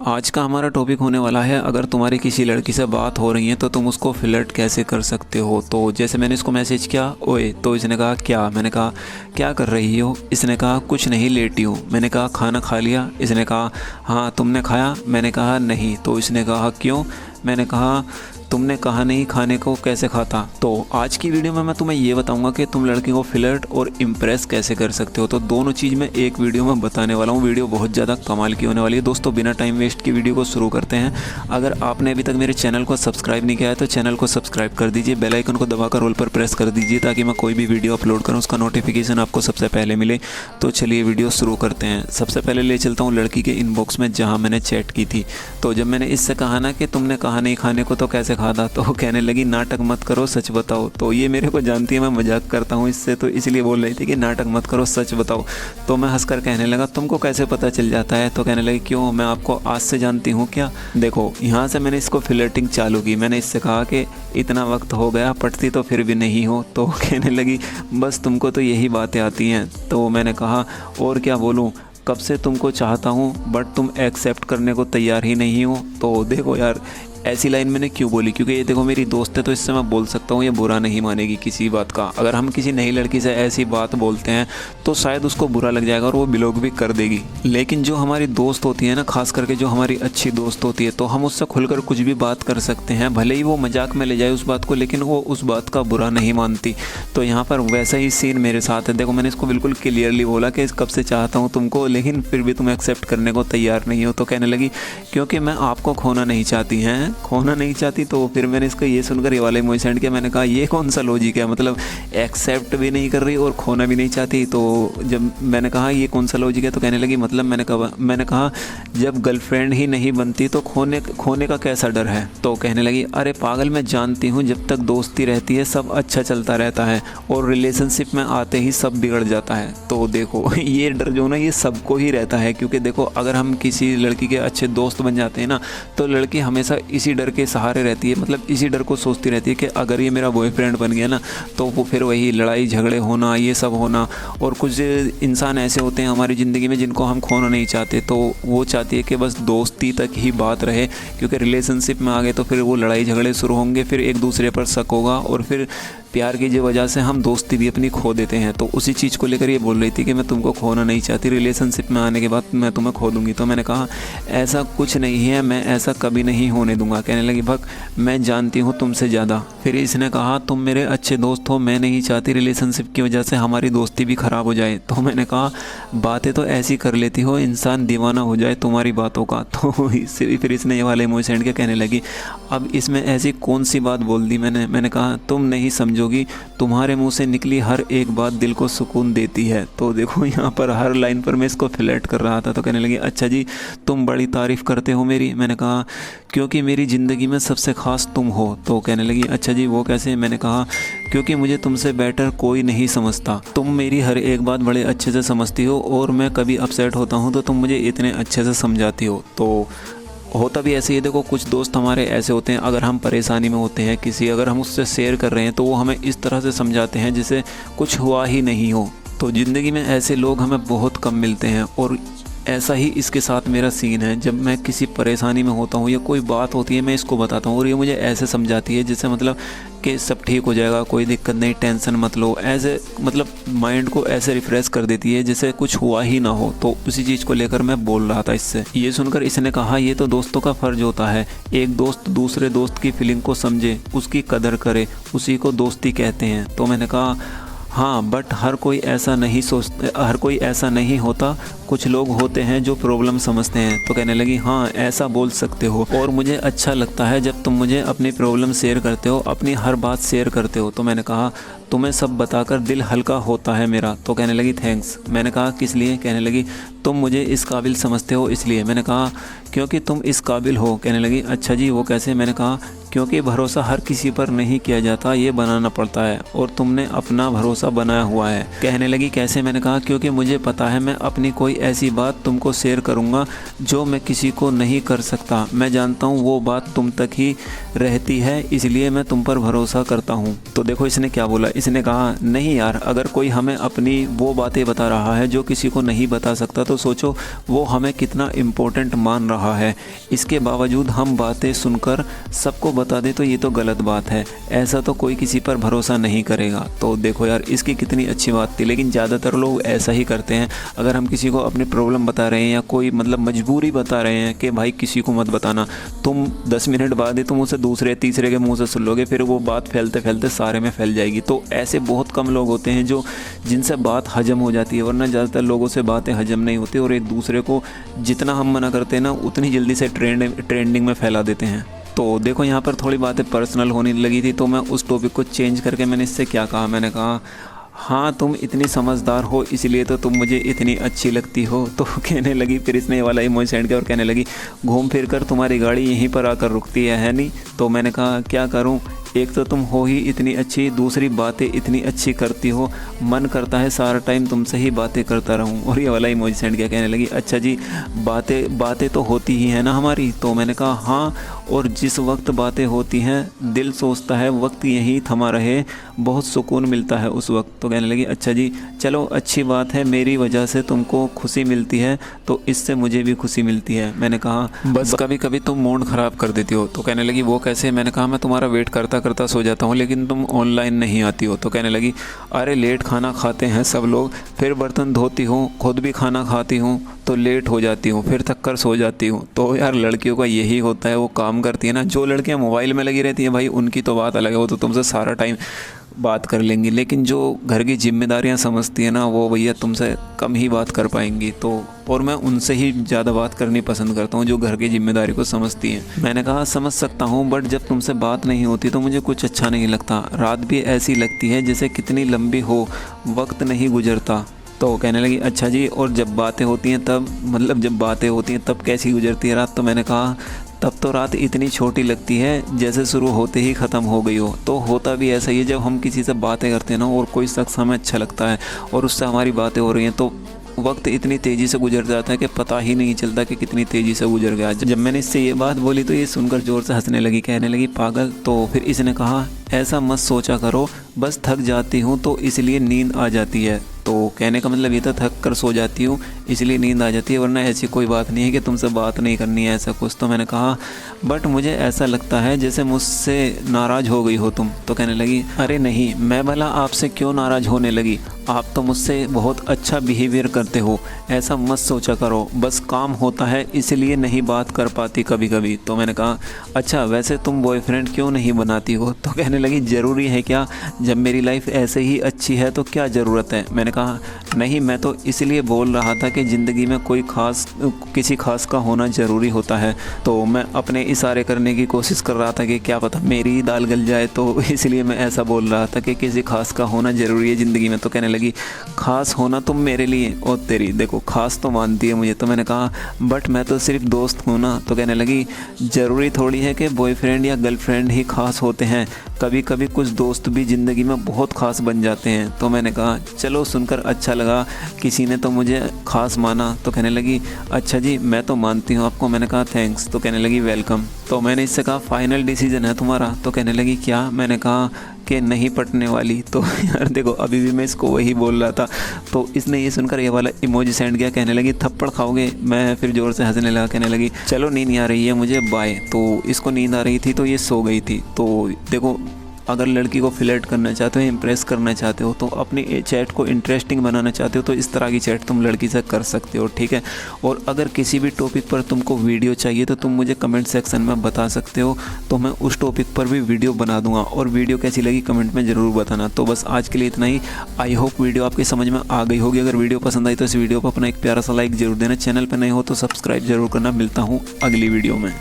आज का हमारा टॉपिक होने वाला है, अगर तुम्हारी किसी लड़की से बात हो रही है तो तुम उसको फ्लर्ट कैसे कर सकते हो। तो जैसे मैंने इसको मैसेज किया, ओए, तो इसने कहा क्या। मैंने कहा क्या कर रही हो। इसने कहा कुछ नहीं, लेटी हूँ। मैंने कहा खाना खा लिया। इसने कहा हाँ, तुमने खाया। मैंने कहा नहीं। तो इसने कहा क्यों। मैंने कहा तुमने कहा नहीं खाने को, कैसे खाता। तो आज की वीडियो में मैं तुम्हें ये बताऊंगा कि तुम लड़की को फ्लर्ट और इम्प्रेस कैसे कर सकते हो। तो दोनों चीज़ मैं एक वीडियो में बताने वाला हूँ। वीडियो बहुत ज़्यादा कमाल की होने वाली है। दोस्तों बिना टाइम वेस्ट की वीडियो को शुरू करते हैं। अगर आपने अभी तक मेरे चैनल को सब्सक्राइब नहीं किया है तो चैनल को सब्सक्राइब कर दीजिए, बेल आइकन को दबाकर ऑल पर प्रेस कर दीजिए ताकि मैं कोई भी वीडियो अपलोड करूँ उसका नोटिफिकेशन आपको सबसे पहले मिले। तो चलिए वीडियो शुरू करते हैं। सबसे पहले ले चलता हूँ लड़की के इनबॉक्स में जहाँ मैंने चैट की थी। तो जब मैंने इससे कहा ना कि तुमने कहा नहीं खाने को तो कैसे खाता, तो कहने लगी नाटक मत करो, सच बताओ। तो ये मेरे को जानती है, मैं मजाक करता हूँ इससे, तो इसलिए बोल रही थी कि नाटक मत करो, सच बताओ। तो मैं हंसकर कहने लगा तुमको कैसे पता चल जाता है। तो कहने लगी क्यों, मैं आपको आज से जानती हूँ क्या। देखो यहाँ से मैंने इसको फ्लर्टिंग चालू की। मैंने इससे कहा कि इतना वक्त हो गया, पटती तो फिर भी नहीं हो। तो कहने लगी बस तुमको तो यही बातें आती हैं। तो मैंने कहा और क्या बोलूँ, कब से तुमको चाहता हूँ बट तुम एक्सेप्ट करने को तैयार ही नहीं हो। तो देखो यार, ऐसी लाइन मैंने क्यों बोली, क्योंकि ये देखो मेरी दोस्त है तो इससे मैं बोल सकता हूँ, ये बुरा नहीं मानेगी किसी बात का। अगर हम किसी नई लड़की से ऐसी बात बोलते हैं तो शायद उसको बुरा लग जाएगा और वो ब्लॉक भी कर देगी। लेकिन जो हमारी दोस्त होती है ना, खास करके जो हमारी अच्छी दोस्त होती है, तो हम उससे खुलकर कुछ भी बात कर सकते हैं। भले ही वो मजाक में ले जाए उस बात को, लेकिन वो उस बात का बुरा नहीं मानती। तो यहाँ पर वैसा ही सीन मेरे साथ है। देखो मैंने इसको बिल्कुल क्लियरली बोला कि कब से चाहता हूँ तुमको, लेकिन फिर भी तुम एक्सेप्ट करने को तैयार नहीं हो। तो कहने लगी क्योंकि मैं आपको खोना नहीं चाहती हैं, खोना नहीं चाहती। तो फिर मैंने इसको ये सुनकर ये वाले इमोजी सेंड किया। मैंने कहा ये कौन सा लॉजिक है, मतलब एक्सेप्ट भी नहीं कर रही और खोना भी नहीं चाहती। तो जब मैंने कहा ये कौन सा लॉजिक है, तो कहने लगी मतलब मैंने कहा जब गर्लफ्रेंड ही नहीं बनती तो खोने का कैसा डर है। तो कहने लगी अरे पागल, मैं जानती हूँ जब तक दोस्ती रहती है सब अच्छा चलता रहता है और रिलेशनशिप में आते ही सब बिगड़ जाता है। तो देखो ये डर जो ना, ये सबको ही रहता है। क्योंकि देखो अगर हम किसी लड़की के अच्छे दोस्त बन जाते हैं ना, तो लड़की हमेशा इसी डर के सहारे रहती है, मतलब इसी डर को सोचती रहती है कि अगर ये मेरा बॉयफ्रेंड बन गया ना तो वो फिर वही लड़ाई झगड़े होना, ये सब होना। और कुछ इंसान ऐसे होते हैं हमारी ज़िंदगी में जिनको हम खोना नहीं चाहते, तो वो चाहती है कि बस दोस्ती तक ही बात रहे। क्योंकि रिलेशनशिप में आ गए तो फिर वो लड़ाई झगड़े शुरू होंगे, फिर एक दूसरे पर शक होगा और फिर प्यार की जो वजह से हम दोस्ती भी अपनी खो देते हैं। तो उसी चीज़ को लेकर ये बोल रही थी कि मैं तुमको खोना नहीं चाहती, रिलेशनशिप में आने के बाद मैं तुम्हें खो दूंगी। तो मैंने कहा ऐसा कुछ नहीं है, मैं ऐसा कभी नहीं होने दूंगा। कहने लगी भग, मैं जानती हूँ तुमसे ज़्यादा। फिर इसने कहा तुम मेरे अच्छे दोस्त हो, मैं नहीं चाहती रिलेशनशिप की वजह से हमारी दोस्ती भी ख़राब हो जाए। तो मैंने कहा बातें तो ऐसी कर लेती हो इंसान दीवाना हो जाए तुम्हारी बातों का। तो फिर इसने ये वाले इमोजी सेंड के कहने लगी अब इसमें ऐसी कौन सी बात बोल दी मैंने कहा तुम नहीं समझोगी, तुम्हारे मुंह से निकली हर एक बात दिल को सुकून देती है। तो देखो यहाँ पर हर लाइन पर मैं इसको फ्लर्ट कर रहा था। तो कहने लगी अच्छा जी, तुम बड़ी तारीफ़ करते हो मेरी। मैंने कहा क्योंकि मेरी ज़िंदगी में सबसे ख़ास तुम हो। तो कहने लगी अच्छा जी वो कैसे। मैंने कहा क्योंकि मुझे तुमसे बेटर कोई नहीं समझता, तुम मेरी हर एक बात बड़े अच्छे से समझती हो और मैं कभी अपसेट होता हूँ तो तुम मुझे इतने अच्छे से समझाती हो। तो होता भी ऐसे ही। देखो कुछ दोस्त हमारे ऐसे होते हैं, अगर हम परेशानी में होते हैं किसी, अगर हम उससे शेयर कर रहे हैं तो वो हमें इस तरह से समझाते हैं जैसे कुछ हुआ ही नहीं हो। तो ज़िंदगी में ऐसे लोग हमें बहुत कम मिलते हैं और ऐसा ही इसके साथ मेरा सीन है। जब मैं किसी परेशानी में होता हूँ या कोई बात होती है मैं इसको बताता हूँ और ये मुझे ऐसे समझाती है जैसे मतलब कि सब ठीक हो जाएगा, कोई दिक्कत नहीं, टेंशन मत लो। ऐसे मतलब माइंड को ऐसे रिफ़्रेश कर देती है जैसे कुछ हुआ ही ना हो। तो उसी चीज़ को लेकर मैं बोल रहा था इससे। ये सुनकर इसने कहा ये तो दोस्तों का फ़र्ज होता है, एक दोस्त दूसरे दोस्त की फीलिंग को समझे, उसकी कदर करे, उसी को दोस्ती कहते हैं। तो मैंने कहा हाँ बट हर कोई ऐसा नहीं होता, कुछ लोग होते हैं जो प्रॉब्लम समझते हैं। तो कहने लगी हाँ ऐसा बोल सकते हो और मुझे अच्छा लगता है जब तुम मुझे अपनी प्रॉब्लम शेयर करते हो, अपनी हर बात शेयर करते हो। तो मैंने कहा तुम्हें सब बताकर दिल हल्का होता है मेरा। तो कहने लगी थैंक्स। मैंने कहा किस लिए। कहने लगी तुम मुझे इस काबिल समझते हो इसलिए। मैंने कहा क्योंकि तुम इस काबिल हो। कहने लगी अच्छा जी वो कैसे। मैंने कहा क्योंकि भरोसा हर किसी पर नहीं किया जाता, ये बनाना पड़ता है और तुमने अपना भरोसा बनाया हुआ है। कहने लगी कैसे? मैंने कहा क्योंकि मुझे पता है मैं अपनी कोई ऐसी बात तुमको शेयर करूँगा जो मैं किसी को नहीं कर सकता। मैं जानता हूँ वो बात तुम तक ही रहती है, इसलिए मैं तुम पर भरोसा करता हूँ। तो देखो इसने क्या बोला, इसने कहा नहीं यार, अगर कोई हमें अपनी वो बातें बता रहा है जो किसी को नहीं बता सकता तो सोचो वो हमें कितना इम्पोर्टेंट मान रहा है। इसके बावजूद हम बातें सुनकर सबको बता दे तो ये तो गलत बात है। ऐसा तो कोई किसी पर भरोसा नहीं करेगा। तो देखो यार इसकी कितनी अच्छी बात थी, लेकिन ज़्यादातर लोग ऐसा ही करते हैं। अगर हम किसी को अपनी प्रॉब्लम बता रहे हैं या कोई मतलब मजबूरी बता रहे हैं कि भाई किसी को मत बताना, तुम 10 मिनट बाद ही तुम उसे दूसरे तीसरे के मुंह से सुन लोगे, फिर वो बात फैलते फैलते सारे में फैल जाएगी। तो ऐसे बहुत कम लोग होते हैं जो जिनसे बात हजम हो जाती है, वरना ज़्यादातर लोगों से बातें हजम नहीं होती और एक दूसरे को जितना हम मना करते हैं ना उतनी जल्दी से ट्रेंडिंग में फैला देते हैं। तो देखो यहाँ पर थोड़ी बातें पर्सनल होने लगी थी, तो मैं उस टॉपिक को चेंज करके मैंने इससे क्या कहा, मैंने कहा हाँ तुम इतनी समझदार हो इसलिए तो तुम मुझे इतनी अच्छी लगती हो। तो कहने लगी, फिर इसने ये वाला इमोजी सेंड किया और कहने लगी घूम फिर कर तुम्हारी गाड़ी यहीं पर आकर रुकती है नहीं? तो मैंने कहा क्या करूँ, एक तो तुम हो ही इतनी अच्छी, दूसरी बातें इतनी अच्छी करती हो, मन करता है सारा टाइम तुमसे ही बातें करता रहूं। और ये वाला इमोजी सेंड किया, कहने लगी अच्छा जी बातें तो होती ही है ना हमारी? तो मैंने कहा हाँ, और जिस वक्त बातें होती हैं दिल सोचता है वक्त यहीं थमा रहे, बहुत सुकून मिलता है उस वक्त। तो कहने लगी अच्छा जी चलो अच्छी बात है, मेरी वजह से तुमको खुशी मिलती है तो इससे मुझे भी खुशी मिलती है। मैंने कहा बस कभी कभी तुम मूड ख़राब कर देती हो। तो कहने लगी वो कैसे? मैंने कहा मैं तुम्हारा वेट करता करता सो जाता हूँ लेकिन तुम ऑनलाइन नहीं आती हो। तो कहने लगी अरे लेट खाना खाते हैं सब लोग, फिर बर्तन धोती हूँ, खुद भी खाना खाती हूँ तो लेट हो जाती हूँ, फिर थक कर सो जाती हूँ। तो यार लड़कियों का यही होता है, वो काम करती है ना। जो लड़कियाँ मोबाइल में लगी रहती हैं भाई उनकी तो बात अलग है, वो तो तुमसे सारा टाइम बात कर लेंगी, लेकिन जो घर की जिम्मेदारियां समझती है ना वो भैया तुमसे कम ही बात कर पाएंगी। तो और मैं उनसे ही ज़्यादा बात करनी पसंद करता हूँ जो घर की जिम्मेदारी को समझती हैं। मैंने कहा समझ सकता हूँ, बट जब तुमसे बात नहीं होती तो मुझे कुछ अच्छा नहीं लगता। रात भी ऐसी लगती है जैसे कितनी लंबी हो, वक्त नहीं गुजरता। तो कहने लगी अच्छा जी, और जब बातें होती हैं तब, मतलब जब बातें होती हैं तब कैसी गुजरती है रात? तो मैंने कहा तब तो रात इतनी छोटी लगती है जैसे शुरू होते ही ख़त्म हो गई हो। तो होता भी ऐसा ही है, जब हम किसी से बातें करते हैं ना और कोई शख्स हमें अच्छा लगता है और उससे हमारी बातें हो रही हैं तो वक्त इतनी तेज़ी से गुजर जाता है कि पता ही नहीं चलता कि कितनी तेज़ी से गुजर गया। जब मैंने इससे ये बात बोली तो ये सुनकर ज़ोर से हंसने लगी, कहने लगी पागल। तो फिर इसने कहा ऐसा मत सोचा करो, बस थक जाती हूँ तो इसलिए नींद आ जाती है। तो कहने का मतलब ये था थक कर सो जाती हूँ इसलिए नींद आ जाती है, वरना ऐसी कोई बात नहीं है कि तुमसे बात नहीं करनी है ऐसा कुछ। तो मैंने कहा बट मुझे ऐसा लगता है जैसे मुझसे नाराज़ हो गई हो तुम। तो कहने लगी अरे नहीं, मैं भला आपसे क्यों नाराज़ होने लगी, आप तो मुझसे बहुत अच्छा बिहेवियर करते हो, ऐसा मत सोचा करो, बस काम होता है इसलिए नहीं बात कर पाती कभी कभी। तो मैंने कहा अच्छा वैसे तुम बॉयफ्रेंड क्यों नहीं बनाती हो? तो कहने लगी ज़रूरी है क्या, जब मेरी लाइफ ऐसे ही अच्छी है तो क्या ज़रूरत है? मैंने कहा नहीं, मैं तो इसलिए बोल रहा था कि ज़िंदगी में कोई किसी खास का होना ज़रूरी होता है। तो मैं अपने इशारे करने की कोशिश कर रहा था कि क्या पता मेरी दाल गल जाए, तो इसलिए मैं ऐसा बोल रहा था कि किसी खास का होना ज़रूरी है ज़िंदगी में। तो कहने लगी खास होना तुम मेरे लिए, और तेरी देखो खास तो मानती है मुझे। तो मैंने कहा बट मैं तो सिर्फ दोस्त हूँ ना। तो कहने लगी ज़रूरी थोड़ी है कि बॉयफ्रेंड या गर्लफ्रेंड ही खास होते हैं, कभी कभी कुछ दोस्त भी ज़िंदगी में बहुत ख़ास बन जाते हैं। तो मैंने कहा चलो सुनकर अच्छा लगा, किसी ने तो मुझे ख़ास माना। तो कहने लगी अच्छा जी मैं तो मानती हूँ आपको। मैंने कहा थैंक्स। तो कहने लगी वेलकम। तो मैंने इससे कहा फाइनल डिसीजन है तुम्हारा? तो कहने लगी क्या? मैंने कहा कि नहीं पटने वाली। तो यार देखो अभी भी मैं इसको वही बोल रहा था, तो इसने ये सुनकर ये वाला इमोजी सेंड किया, कहने लगी थप्पड़ खाओगे? मैं फिर ज़ोर से हंसने लगा, कहने लगी चलो नींद आ रही है मुझे, बाय। तो इसको नींद आ रही थी तो ये सो गई थी। तो देखो अगर लड़की को फ्लर्ट करना चाहते हो, इम्प्रेस करना चाहते हो, तो अपनी चैट को इंटरेस्टिंग बनाना चाहते हो तो इस तरह की चैट तुम लड़की से कर सकते हो, ठीक है। और अगर किसी भी टॉपिक पर तुमको वीडियो चाहिए तो तुम मुझे कमेंट सेक्शन में बता सकते हो, तो मैं उस टॉपिक पर भी वीडियो बना दूंगा। और वीडियो कैसी लगी कमेंट में ज़रूर बताना। तो बस आज के लिए इतना ही। आई होप वीडियो आपकी समझ में आ गई होगी। अगर वीडियो पसंद आई तो इस वीडियो पर अपना एक प्यारा सा लाइक ज़रूर देना। चैनल पर नए हो तो सब्सक्राइब जरूर करना। मिलता हूँ अगली वीडियो में।